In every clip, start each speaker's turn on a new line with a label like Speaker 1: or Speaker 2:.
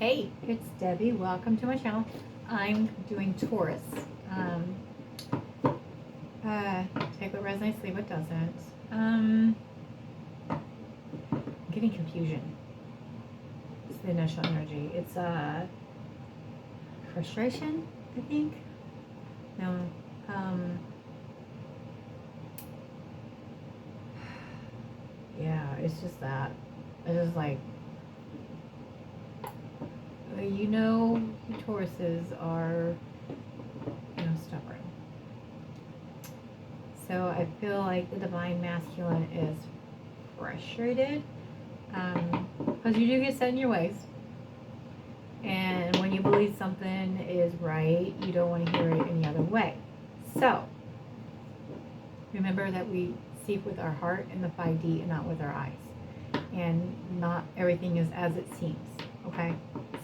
Speaker 1: Hey, it's Debbie. Welcome to my channel. I'm doing Taurus. Um, Take what resonates, leave what doesn't. Getting confusion. It's the initial energy. It's frustration, I think. No. Yeah, it's just that. It's just like, you know, Tauruses are, stubborn. So I feel like the divine masculine is frustrated because you do get set in your ways. And when you believe something is right, you don't want to hear it any other way. So remember that we see with our heart in the 5D and not with our eyes. And not everything is as it seems, okay?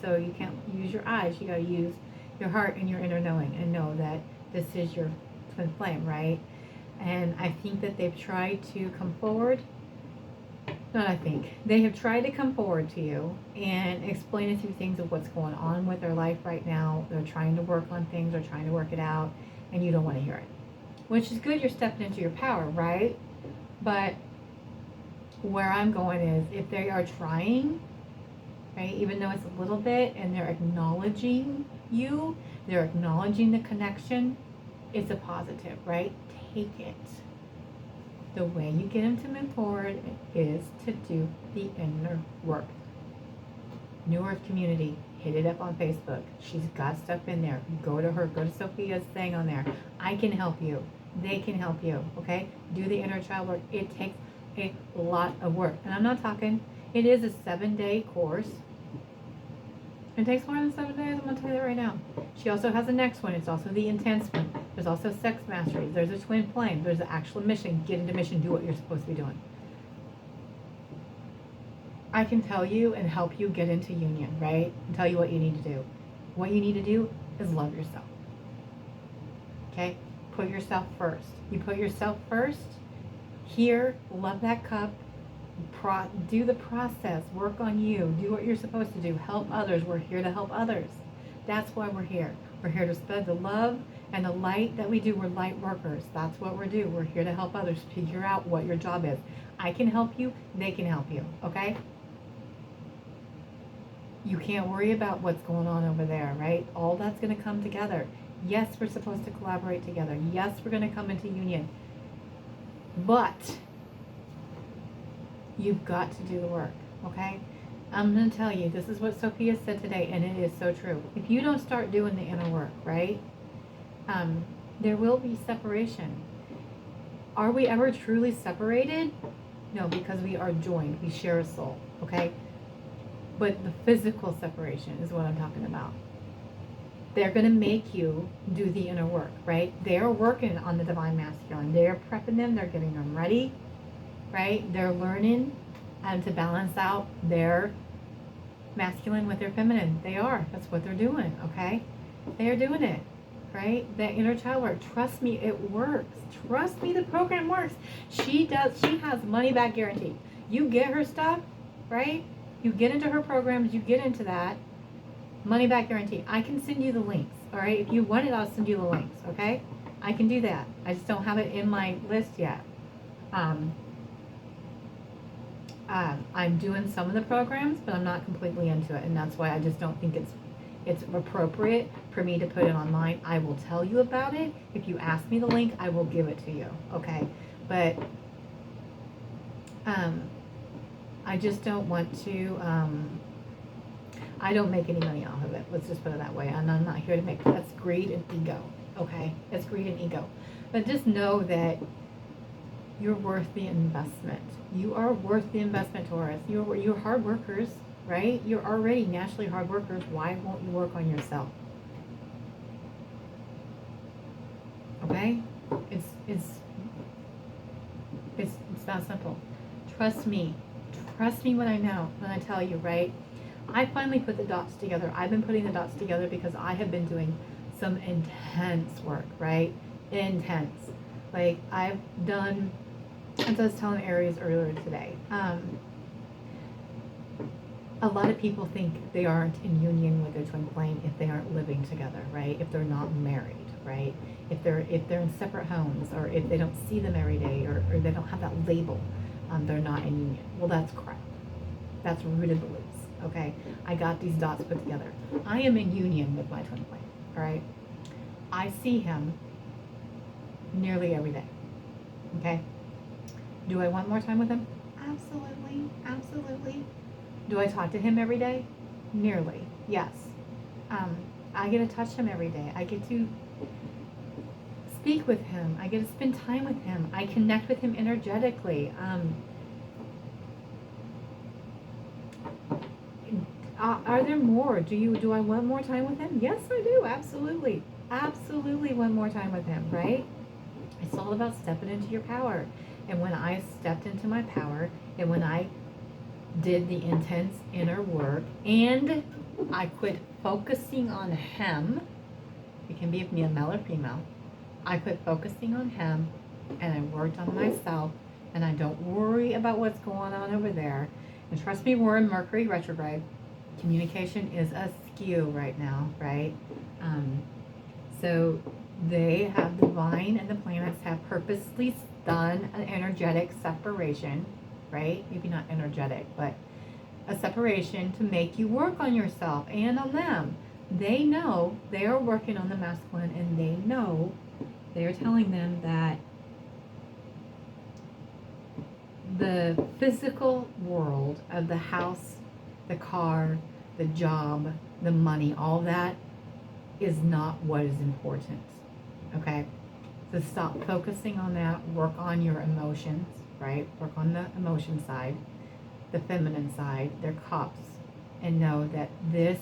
Speaker 1: So you can't use your eyes, you gotta use your heart and your inner knowing and know that this is your twin flame, right? And I think that they've tried to come forward. Not I think. They have tried to come forward to you and explain a few things of what's going on with their life right now. They're trying to work on things, they're trying to work it out, and you don't want to hear it. Which is good, you're stepping into your power, right? But where I'm going is, if they are trying, right, even though it's a little bit, and they're acknowledging you, they're acknowledging the connection, it's a positive, right? Take it. The way you get them to move forward is to do the inner work. New Earth Community, hit it up on Facebook. She's got stuff in there. Go to her, go to Sophia's thing on there. I can help you. They can help you, okay? Do the inner child work. It takes a lot of work. And I'm not talking, it is a 7-day course. It takes more than 7 days, I'm going to tell you that right now. She also has the next one. It's also the intense one. There's also sex mastery. There's a twin flame. There's the actual mission. Get into mission. Do what you're supposed to be doing. I can tell you and help you get into union, right? And tell you what you need to do. What you need to do is love yourself. Okay? Put yourself first. You put yourself first. Here, love that cup. Do the process, work on you, do what you're supposed to do, help others. We're here to help others. That's why we're here. We're here to spread the love and the light that we do. We're light workers. That's what we're doing. We're here to help others figure out what your job is. I can help you, they can help you, okay? You can't worry about what's going on over there, right? All that's going to come together. Yes, we're supposed to collaborate together. Yes, we're going to come into union. But you've got to do the work, okay? I'm going to tell you, this is what Sophia said today, and it is so true. If you don't start doing the inner work, right, there will be separation. Are we ever truly separated? No, because we are joined. We share a soul, okay? But the physical separation is what I'm talking about. They're going to make you do the inner work, right? They're working on the divine masculine. They're prepping them. They're getting them ready. Right? They're learning to balance out their masculine with their feminine. They are. That's what they're doing, okay? They are doing it, right? That inner child work. Trust me, it works. Trust me, the program works. She has money back guarantee. You get her stuff, right? You get into her programs, you get into that. Money back guarantee. I can send you the links, all right? If you want it, I'll send you the links, okay? I can do that. I just don't have it in my list yet. I'm doing some of the programs, but I'm not completely into it, and that's why I just don't think it's appropriate for me to put it online. I will tell you about it. If you ask me the link, I will give it to you, okay? But I just don't want to, I don't make any money off of it. Let's just put it that way. And I'm not here to make, that's greed and ego, okay? It's greed and ego. But just know that you're worth the investment. You are worth the investment, Taurus. You're hard workers, right? You're already naturally hard workers. Why won't you work on yourself? Okay? It's that simple. Trust me. Trust me when I tell you, right? I finally put the dots together. I've been putting the dots together because I have been doing some intense work, right? Intense. Like I've done, as I was telling Aries earlier today, a lot of people think they aren't in union with their twin flame if they aren't living together, right? If they're not married, right? If they're in separate homes, or if they don't see them every day, or they don't have that label, they're not in union. Well, that's crap. That's rooted beliefs. Okay, I got these dots put together. I am in union with my twin flame. All right, I see him nearly every day. Okay, do I want more time with him? Absolutely, absolutely. Do I talk to him every day? Nearly, yes. I get to touch him every day. I get to speak with him. I get to spend time with him. I connect with him energetically. Are there more? Do I want more time with him? Yes, I do. Absolutely. Absolutely want more time with him, right? It's all about stepping into your power. And when I stepped into my power, and when I did the intense inner work, and I quit focusing on him, it can be a male or female, I quit focusing on him, and I worked on myself, and I don't worry about what's going on over there. And trust me, we're in Mercury retrograde. Communication is askew right now, right? So they have divine, and the planets have purposely done an energetic separation, right? Maybe not energetic, but a separation to make you work on yourself and on them. They know they are working on the masculine, and they know they are telling them that the physical world of the house, the car, the job, the money, all that is not what is important. Okay? So stop focusing on that. Work on your emotions, right? Work on the emotion side, the feminine side, their cups, and know that this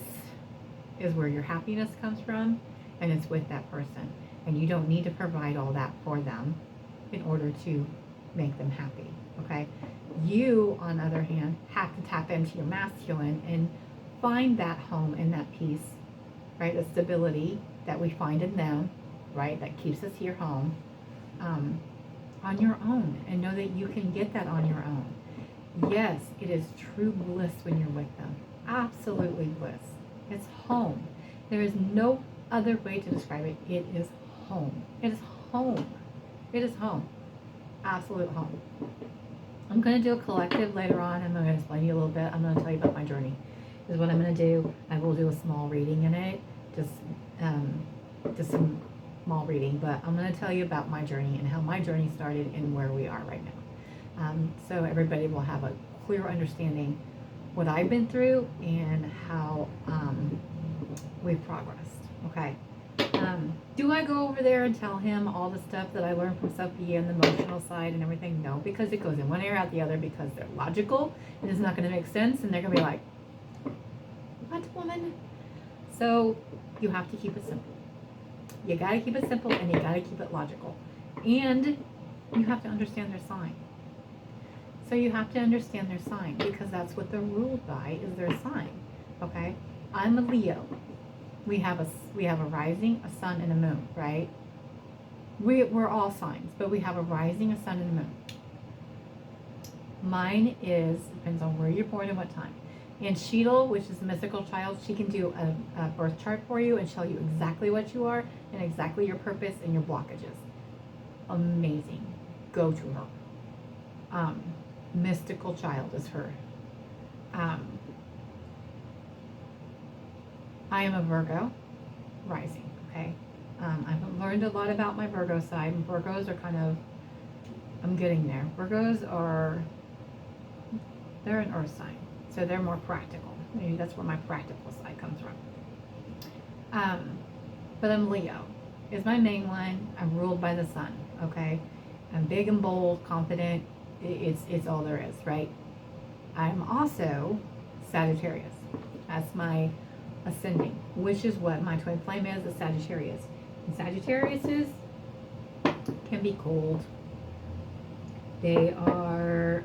Speaker 1: is where your happiness comes from, and it's with that person. And you don't need to provide all that for them in order to make them happy, okay? You, on the other hand, have to tap into your masculine and find that home and that peace, right? The stability that we find in them, right? That keeps us here home, on your own, and know that you can get that on your own. Yes, it is true bliss when you're with them. Absolutely bliss. It's home. There is no other way to describe it. It is home. It is home. It is home. Absolute home. I'm going to do a collective later on. I'm going to explain to you a little bit. I'm going to tell you about my journey. This is what I'm going to do. I will do a small reading in it. Just some small reading. But I'm going to tell you about my journey and how my journey started and where we are right now. So everybody will have a clear understanding what I've been through and how we've progressed. Okay. Do I go over there and tell him all the stuff that I learned from Sophia and the emotional side and everything? No, because it goes in one ear out the other, because they're logical and it's not going to make sense, and they're going to be like, what, woman? So you have to keep it simple. You got to keep it simple, and you got to keep it logical. And you have to understand their sign. So you have to understand their sign, because that's what they're ruled by, is their sign. Okay? I'm a Leo. We have a rising, a sun, and a moon, right? We're all signs, but we have a rising, a sun, and a moon. Mine depends on where you're born and what time. And Sheetal, which is the mystical child, she can do a birth chart for you and show you exactly what you are and exactly your purpose and your blockages. Amazing. Go to her. Mystical child is her. I am a Virgo rising, okay? I've learned a lot about my Virgo side. Virgos are I'm getting there. They're an earth sign, so they're more practical. Maybe that's where my practical side comes from. But I'm Leo. Is my main one. I'm ruled by the sun, okay? I'm big and bold, confident. It's all there is, right? I'm also Sagittarius. That's my ascending, which is what my twin flame is, a Sagittarius. And Sagittariuses can be cold. They are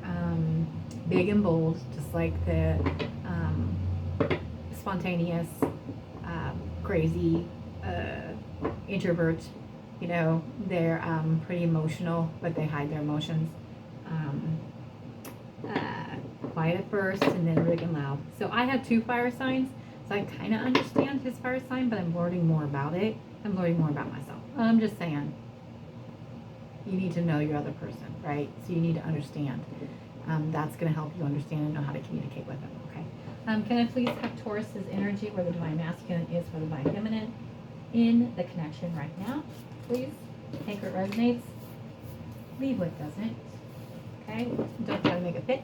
Speaker 1: big and bold, just like the spontaneous, crazy introvert. You know, they're pretty emotional, but they hide their emotions. quiet at first and then big and loud. So I have 2 fire signs, so I kind of understand his fire sign, but I'm learning more about it. I'm learning more about myself. I'm just saying, you need to know your other person, right? So you need to understand. That's going to help you understand and know how to communicate with them, okay? Can I please have Taurus's energy, where the divine masculine is for the divine feminine, in the connection right now, please? Take what resonates, leave what doesn't, okay? Don't try to make it fit.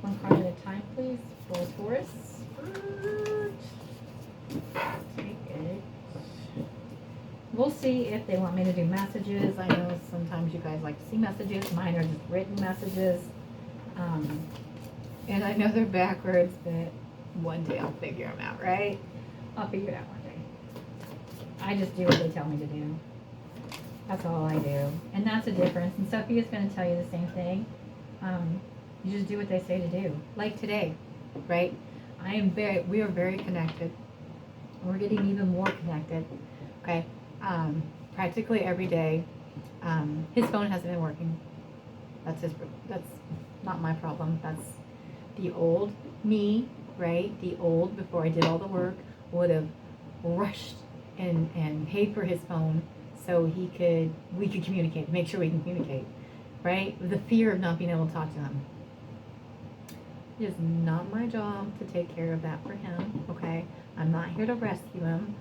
Speaker 1: One card at a time, please, for Taurus. Take it. We'll see if they want me to do messages. I know sometimes you guys like to see messages. Mine are just written messages. And I know they're backwards, but one day I'll figure them out, right? I'll figure it out one day. I just do what they tell me to do. That's all I do. And that's the difference. And Sophia's going to tell you the same thing. You just do what they say to do. Like today, right? We are very connected. We're getting even more connected, okay? Practically every day. His phone hasn't been working. That's not my problem. That's the old me, right? The old, before I did all the work, would have rushed and paid for his phone so we could communicate, make sure we can communicate, right? The fear of not being able to talk to him. It is not my job to take care of that for him, okay? I'm not here to rescue him.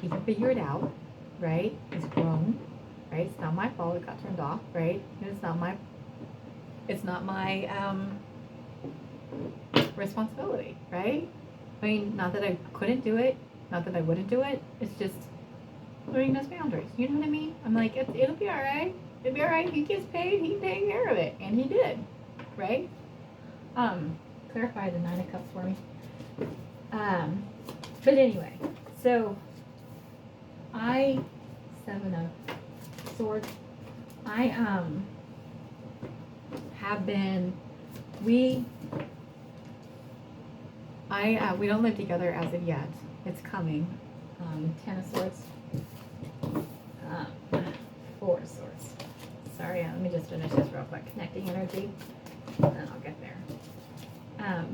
Speaker 1: He can figure it out, right? He's grown, right? It's not my fault it got turned off, right? It's not my responsibility, right? I mean, not that I couldn't do it, not that I wouldn't do it. It's just learning those boundaries. You know what I mean? I'm like, it'll be all right. It'll be all right. He gets paid. He can take care of it, and he did, right? Clarify the 9 of Cups for me. But anyway, so 7 of Swords. I have been. We don't live together as of yet. It's coming. 10 of Swords. 4 of Swords. Sorry, let me just finish this real quick. Connecting energy, and then I'll get there.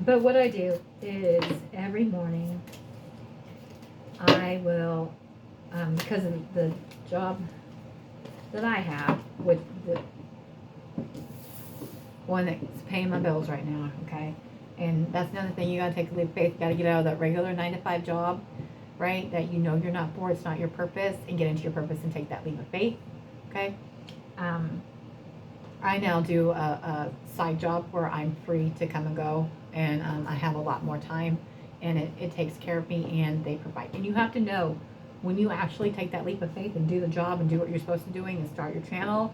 Speaker 1: But what I do is every morning I will, because of the job that I have with the one that's paying my bills right now, okay? And that's another thing, you gotta take a leap of faith. You gotta get out of that regular 9-to-5 job, right? That you know you're not for, it's not your purpose, and get into your purpose and take that leap of faith, okay? I now do a side job where I'm free to come and go, and I have a lot more time, and it takes care of me, and they provide. And you have to know, when you actually take that leap of faith and do the job and do what you're supposed to doing and start your channel,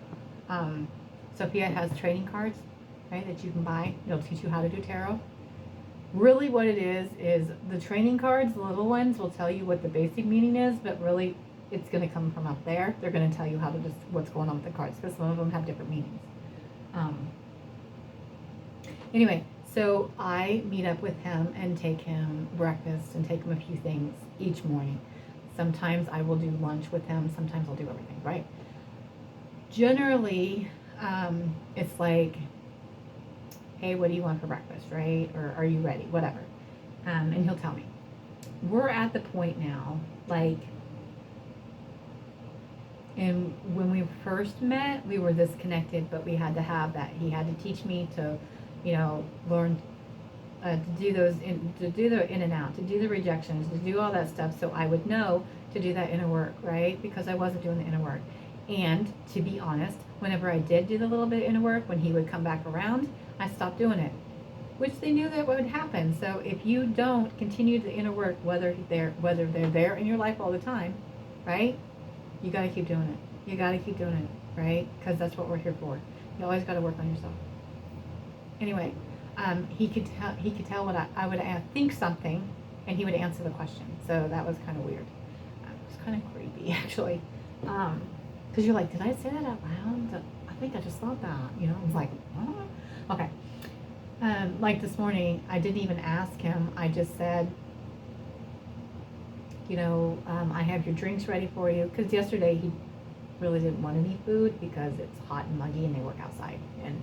Speaker 1: Sophia has trading cards, right, that you can buy. It'll teach you how to do tarot. Really what it is the training cards, the little ones, will tell you what the basic meaning is, but really it's going to come from up there. They're going to tell you how to just what's going on with the cards, because some of them have different meanings. Anyway, so I meet up with him and take him breakfast and take him a few things each morning. Sometimes I will do lunch with him. Sometimes I'll do everything, right? Generally, it's like, hey, what do you want for breakfast, right? Or are you ready? Whatever. And he'll tell me. We're at the point now, like, and when we first met, we were this connected, but we had to have that. He had to teach me to, learn to do those, to do the in and out, to do the rejections, to do all that stuff, so I would know to do that inner work, right? Because I wasn't doing the inner work. And to be honest, whenever I did do the little bit of inner work, when he would come back around, I stopped doing it, which they knew that would happen. So if you don't continue the inner work, whether they're there in your life all the time, right? You got to keep doing it. You got to keep doing it, right? Because that's what we're here for. You always got to work on yourself. Anyway, he could tell what I would think something, and he would answer the question. So that was kind of weird. It was kind of creepy, actually. Because you're like, did I say that out loud? I think I just thought that. I was like, oh. Okay. Like this morning, I didn't even ask him. I just said, I have your drinks ready for you. Because yesterday he really didn't want any food because it's hot and muggy and they work outside. And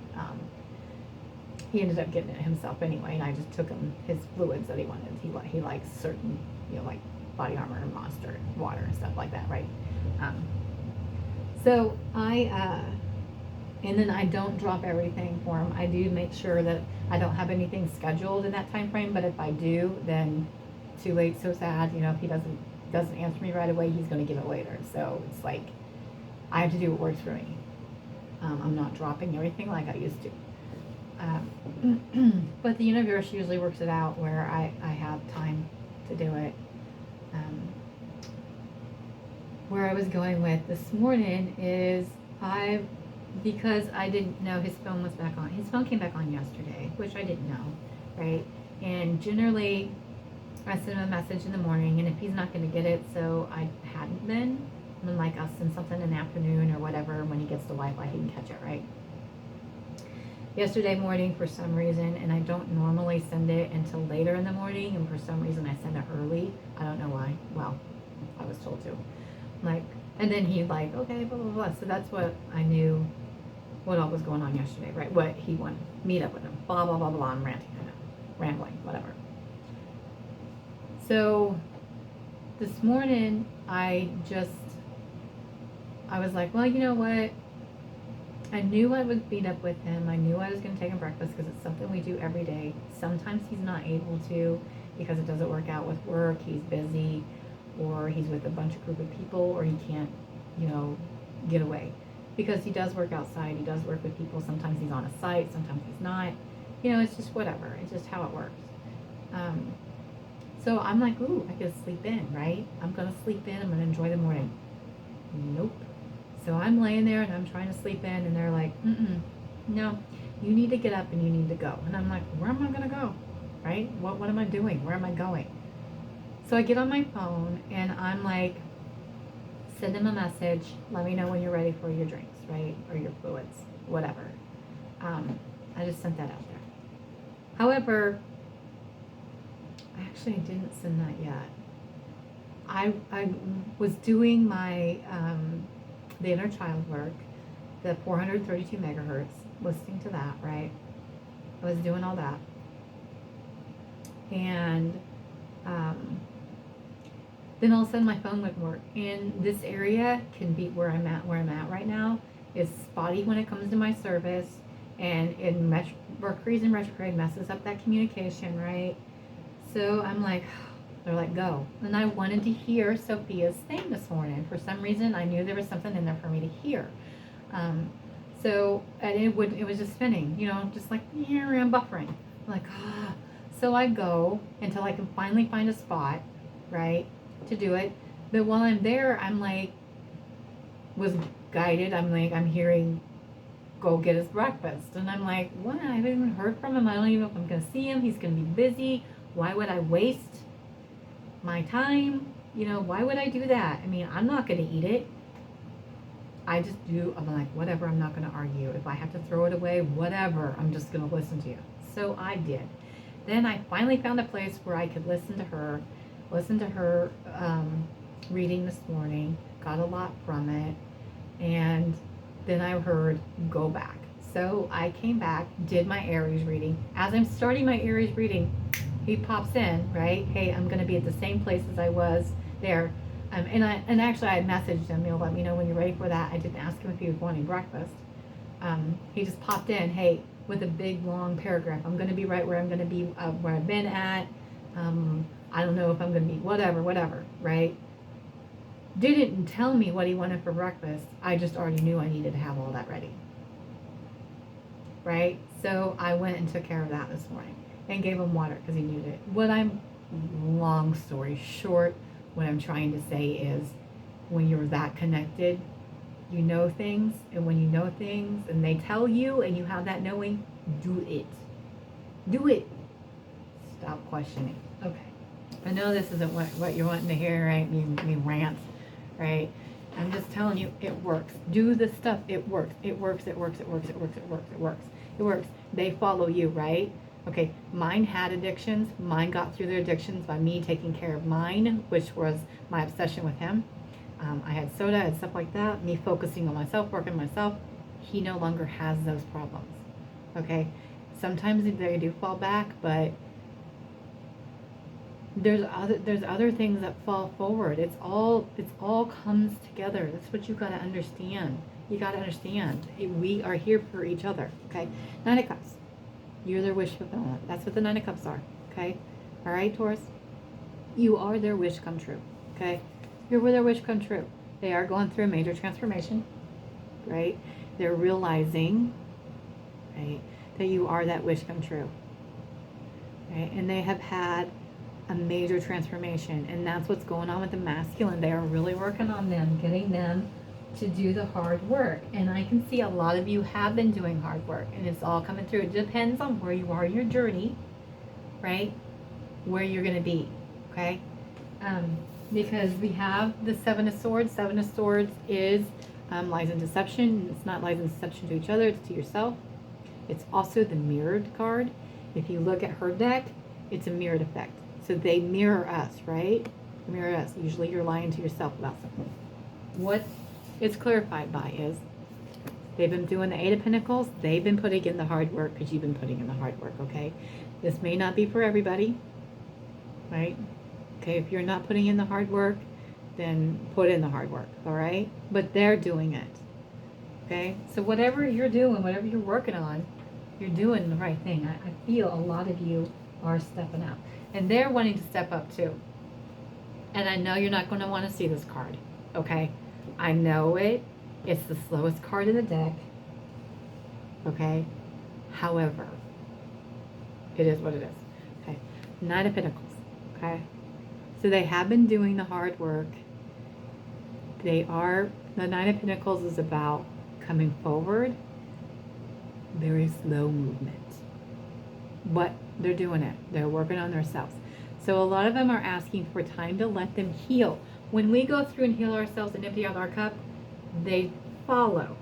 Speaker 1: he ended up getting it himself anyway, and I just took him his fluids that he wanted. He likes certain, you know, like Body Armor and Monster and water and stuff like that, right? So and then I don't drop everything for him. I do make sure that I don't have anything scheduled in that time frame, but if I do, then too late, so sad. You know, if he doesn't answer me right away, he's going to give it later. So it's like I have to do what works for me. I'm not dropping everything like I used to. But the universe usually works it out where I have time to do it. Where I was going with this morning is because I didn't know his phone was back on. His phone came back on yesterday, which I didn't know, right? And generally, I send him a message in the morning, and if he's not going to get it, so I hadn't been, then like I'll send something in the afternoon or whatever. When he gets the Wi-Fi, he can catch it, right? Yesterday morning, for some reason, and I don't normally send it until later in the morning, and for some reason I send it early. I don't know why. Well, I was told to. Like, and then he like, okay, blah, blah, blah. So that's what I knew what all was going on yesterday, right? What he wanted, meet up with him, blah, blah, blah, blah. I'm ranting, I know, rambling, whatever. So this morning, I was like, well, you know what? I knew I would meet up with him. I knew I was going to take him breakfast because it's something we do every day. Sometimes he's not able to because it doesn't work out with work. He's busy, or he's with a group of people, or he can't, you know, get away. Because he does work outside. He does work with people. Sometimes he's on a site. Sometimes he's not. You know, it's just whatever. It's just how it works. So I'm like, ooh, I could sleep in, right? I'm going to sleep in. I'm going to enjoy the morning. Nope. So I'm laying there and I'm trying to sleep in, and they're like, no, you need to get up and you need to go. And I'm like, where am I going to go? Right? What am I doing? Where am I going? So I get on my phone and I'm like, send him a message. Let me know when you're ready for your drinks, right? Or your fluids, whatever. I just sent that out there. However, I actually didn't send that yet. I was doing my the inner child work, the 432 megahertz, listening to that, right? I was doing all that. And then all of a sudden my phone wouldn't work. And this area can be where I'm at right now is spotty when it comes to my service, and Mercury's in retrograde messes up that communication, right? So I'm like, they're like, go. And I wanted to hear Sophia's thing this morning. For some reason, I knew there was something in there for me to hear. So and it was just spinning, you know, just like, yeah, I'm buffering. I'm like, ah. So I go until I can finally find a spot, right, to do it. But while I'm there, I'm like, was guided. I'm like, I'm hearing, go get his breakfast. And I'm like, what? I haven't even heard from him. I don't even know if I'm going to see him. He's going to be busy. Why would I waste my time? You know, why would I do that? I mean, I'm not going to eat it. I'm like, whatever, I'm not going to argue. If I have to throw it away, whatever, I'm just going to listen to you. So I did. Then I finally found a place where I could listen to her reading this morning, got a lot from it, and then I heard, go back. So I came back, did my Aries reading. As I'm starting my Aries reading, he pops in, right? Hey, I'm going to be at the same place as I was there. And actually I had messaged him, you'll let me know when you're ready for that. I didn't ask him if he was wanting breakfast. He just popped in, hey, with a big long paragraph. I'm going to be right where I'm going to be, where I've been at. I don't know if I'm going to be whatever, right? Didn't tell me what he wanted for breakfast. I just already knew I needed to have all that ready. Right? So I went and took care of that this morning and gave him water because he needed it. Long story short, what I'm trying to say is when you're that connected, you know things, and when you know things and they tell you and you have that knowing, do it. Do it. Stop questioning. Okay. I know this isn't what you're wanting to hear, right? Me rant, right? I'm just telling you, it works. Do the stuff. It works. It works. It works. It works. It works. It works. It works. It works. They follow you, right? Okay, mine had addictions. Mine got through their addictions by me taking care of mine, which was my obsession with him. I had soda and stuff like that. Me focusing on myself, working myself. He no longer has those problems. Okay, sometimes they do fall back, but there's other things that fall forward. It's all comes together. That's what you got to understand. You got to understand. We are here for each other. Okay, Nine of Cups. You're their wish fulfillment. That's what the Nine of Cups are. Okay, all right, Taurus. You are their wish come true. Okay, you're their wish come true. They are going through a major transformation. Right, they're realizing, right, that you are that wish come true. Right, and they have had a major transformation, and that's what's going on with the masculine. They are really working on them, getting them to do the hard work. And I can see a lot of you have been doing hard work, and it's all coming through. It depends on where you are in your journey, right? Where you're going to be, okay? Because we have the Seven of Swords. Seven of Swords is lies in deception. It's not lies in deception to each other, it's to yourself. It's also the mirrored card. If you look at her deck, it's a mirrored effect. So they mirror us, right? Mirror us. Usually you're lying to yourself about something. What it's clarified by is they've been doing the Eight of Pentacles. They've been putting in the hard work because you've been putting in the hard work, okay? This may not be for everybody, right? Okay, if you're not putting in the hard work, then put in the hard work, all right? But they're doing it, okay? So whatever you're doing, whatever you're working on, you're doing the right thing. I feel a lot of you are stepping out. And they're wanting to step up too. And I know you're not going to want to see this card, okay? I know it. It's the slowest card in the deck, okay? However, it is what it is, okay? Nine of Pentacles, okay? So they have been doing the hard work. The Nine of Pentacles is about coming forward, very slow movement. But they're doing it. They're working on themselves. So a lot of them are asking for time to let them heal. When we go through and heal ourselves and empty out our cup, they follow.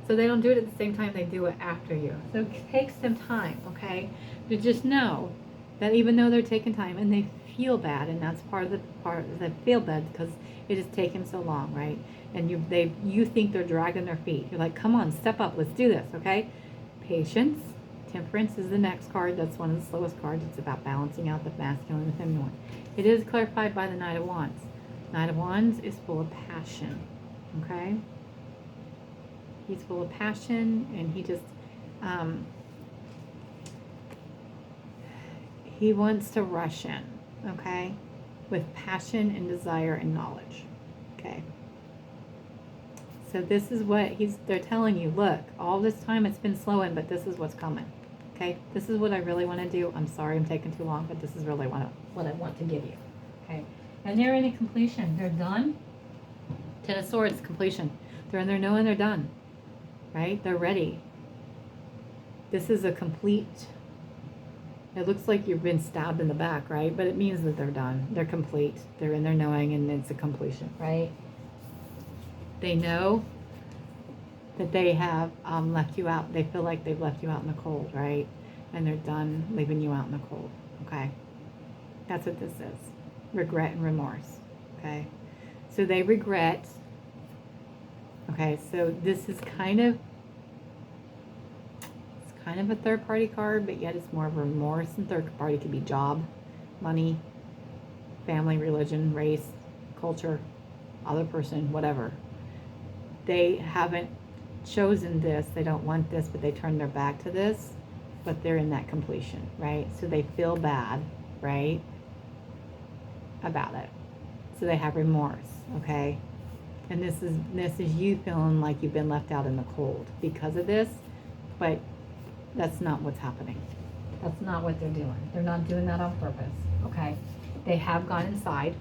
Speaker 1: So they don't do it at the same time, they do it after you. So it takes them time, okay? To just know that even though they're taking time and they feel bad, and that's part of the feel bad because it has taken so long, right? And you think they're dragging their feet. You're like, come on, step up, let's do this, okay? Patience. Temperance is the next card. That's one of the slowest cards. It's about balancing out the masculine and the feminine. It is clarified by the Knight of Wands. Knight of Wands is full of passion, okay? He's full of passion, and he just, he wants to rush in, okay? With passion and desire and knowledge, okay? So this is what they're telling you, look, all this time it's been slowing, but this is what's coming. Okay, this is what I really want to do. I'm sorry I'm taking too long, but this is really what I want to give you. Okay, and they're in a completion. They're done. Ten of Swords, completion. They're in there knowing they're done. Right? They're ready. This is a complete. It looks like you've been stabbed in the back, right? But it means that they're done. They're complete. They're in there knowing, and it's a completion, right? They know that they have left you out. They feel like they've left you out in the cold, right? And they're done leaving you out in the cold, okay? That's what this is. Regret and remorse, okay? So they regret, okay? So this is kind of a third-party card, but yet it's more of remorse. And third party could be job, money, family, religion, race, culture, other person, whatever. They haven't chosen this, they don't want this, but they turn their back to this, but they're in that completion, right? So they feel bad, right, about it. So they have remorse, okay? And this is you feeling like you've been left out in the cold because of this, but that's not what's happening. That's not what they're doing. They're not doing that on purpose, okay? They have gone inside,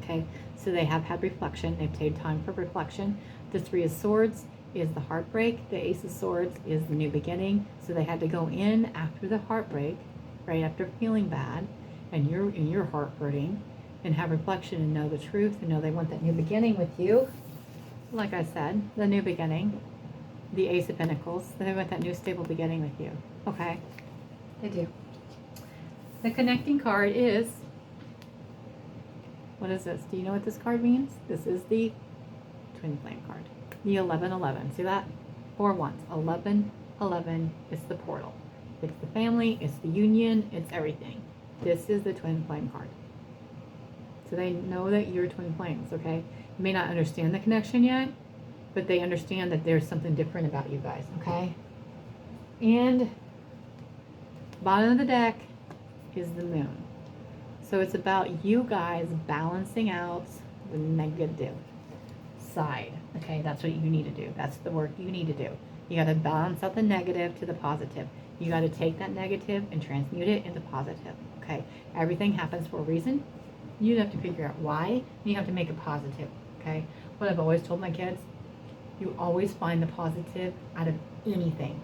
Speaker 1: okay? So they have had reflection. They've taken time for reflection. The Three of Swords is the heartbreak. The Ace of Swords is the new beginning. So they had to go in after the heartbreak, right after feeling bad, and your heart hurting, and have reflection and know the truth and know they want that new beginning with you. Like I said, the new beginning, the Ace of Pentacles. They want that new stable beginning with you. Okay, they do. The connecting card is. What is this? Do you know what this card means? This is the Twin Flame card. The 1111. See that? 4 wands. 11, 11, it's the portal. It's the family, it's the union, it's everything. This is the twin flame card. So they know that you're twin flames, okay? You may not understand the connection yet, but they understand that there's something different about you guys, okay? And bottom of the deck is the moon. So it's about you guys balancing out the negative side, okay? That's what you need to do. That's the work you need to do. You got to balance out the negative to the positive. You got to take that negative and transmute it into positive, okay? Everything happens for a reason. You have to figure out why, and you have to make it positive, okay? What I've always told my kids, you always find the positive out of anything.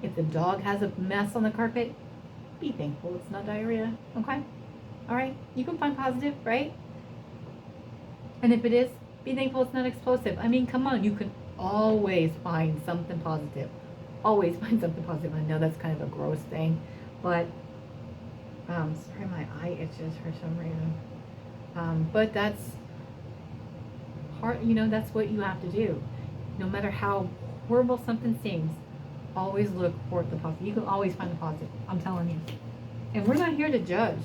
Speaker 1: If the dog has a mess on the carpet, be thankful it's not diarrhea, okay? All right, you can find positive, right? And if it is, be thankful it's not explosive. I mean, come on, you can always find something positive. Always find something positive. I know that's kind of a gross thing, but sorry, my eye itches for some reason. But that's part, you know, that's what you have to do. No matter how horrible something seems, always look for the positive. You can always find the positive. I'm telling you. And we're not here to judge.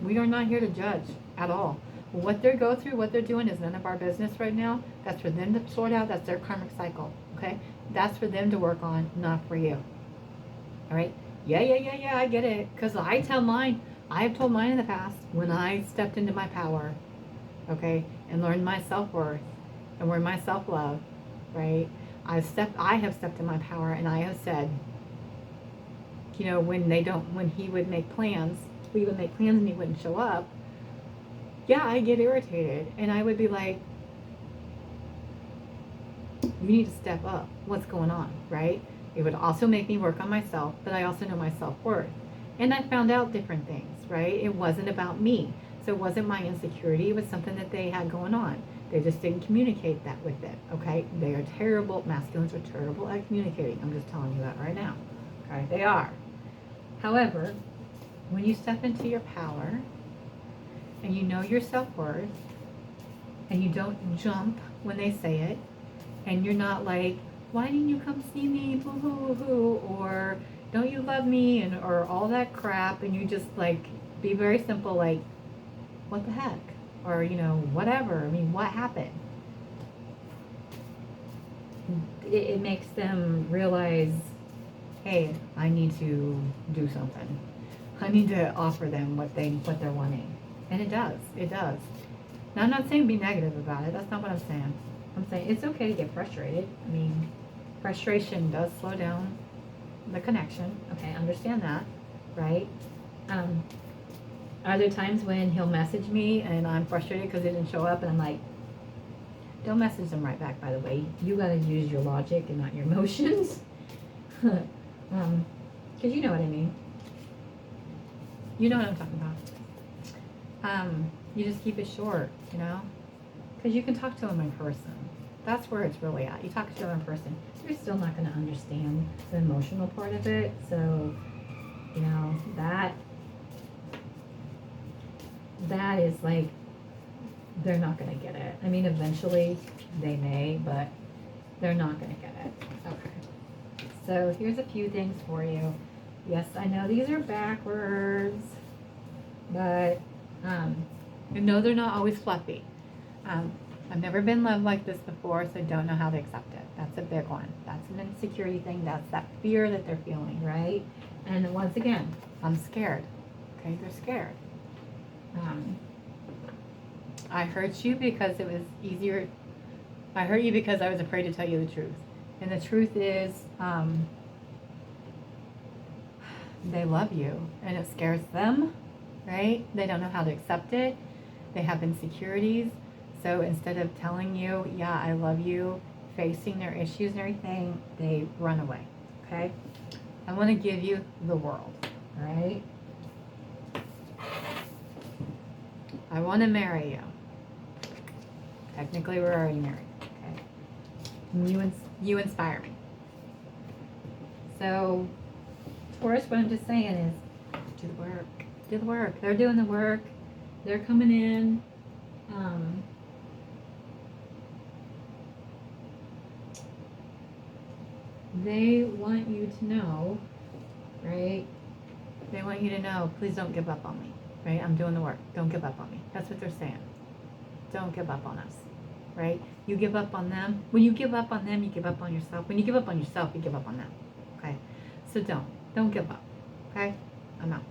Speaker 1: We are not here to judge at all. What they go through, what they're doing is none of our business right now. That's for them to sort out. That's their karmic cycle. Okay? That's for them to work on, not for you. All right? Yeah, I get it. Because I tell mine. I have told mine in the past when I stepped into my power, okay, and learned my self-worth and learned my self-love, right? I have stepped in my power, and I have said, you know, when he would make plans, we would make plans and he wouldn't show up. Yeah, I get irritated, and I would be like, you need to step up. What's going on, right? It would also make me work on myself, but I also know my self-worth. And I found out different things, right? It wasn't about me. So it wasn't my insecurity. It was something that they had going on. They just didn't communicate that with it, okay? They are terrible. Masculines are terrible at communicating. I'm just telling you that right now, okay? They are. However, when you step into your power and you know your self-worth and you don't jump when they say it, and you're not like, why didn't you come see me, boo hoo hoo, or don't you love me, and or all that crap, and you just like be very simple, like, what the heck, or you know, whatever. I mean, what happened? It makes them realize, hey, I need to do something. I need to offer them what they're wanting, and it does. Now, I'm not saying be negative about it. That's not what I'm saying. I'm saying it's okay to get frustrated. I mean, frustration does slow down the connection. Okay, understand that, right? Are there times when he'll message me and I'm frustrated because he didn't show up, and I'm like, don't message them right back, by the way. You got to use your logic and not your emotions. Because you know what I mean. You know what I'm talking about. You just keep it short, you know? Because you can talk to them in person. That's where it's really at. You talk to them in person. You're still not going to understand the emotional part of it. So, you know, that is like, they're not going to get it. I mean, eventually they may, but they're not going to get it. Okay. So here's a few things for you. Yes, I know these are backwards, but no, they're not always fluffy. I've never been loved like this before, so I don't know how to accept it. That's a big one. That's an insecurity thing. That's that fear that they're feeling, right? And once again, I'm scared. Okay, they're scared. I hurt you because it was easier. I hurt you because I was afraid to tell you the truth. And the truth is, they love you, and it scares them, right? They don't know how to accept it. They have insecurities. So instead of telling you, yeah, I love you, facing their issues and everything, they run away, okay? I want to give you the world, all right? I want to marry you. Technically, we're already married, okay? You inspire me. So, Taurus, what I'm just saying is, do the work. Do the work. They're doing the work. They're coming in. they want you to know, right? They want you to know, please don't give up on me, right? I'm doing the work. Don't give up on me. That's what they're saying. Don't give up on us, right? You give up on them. When you give up on them, you give up on yourself. When you give up on yourself, you give up on them, okay? So don't give up, okay? I'm out.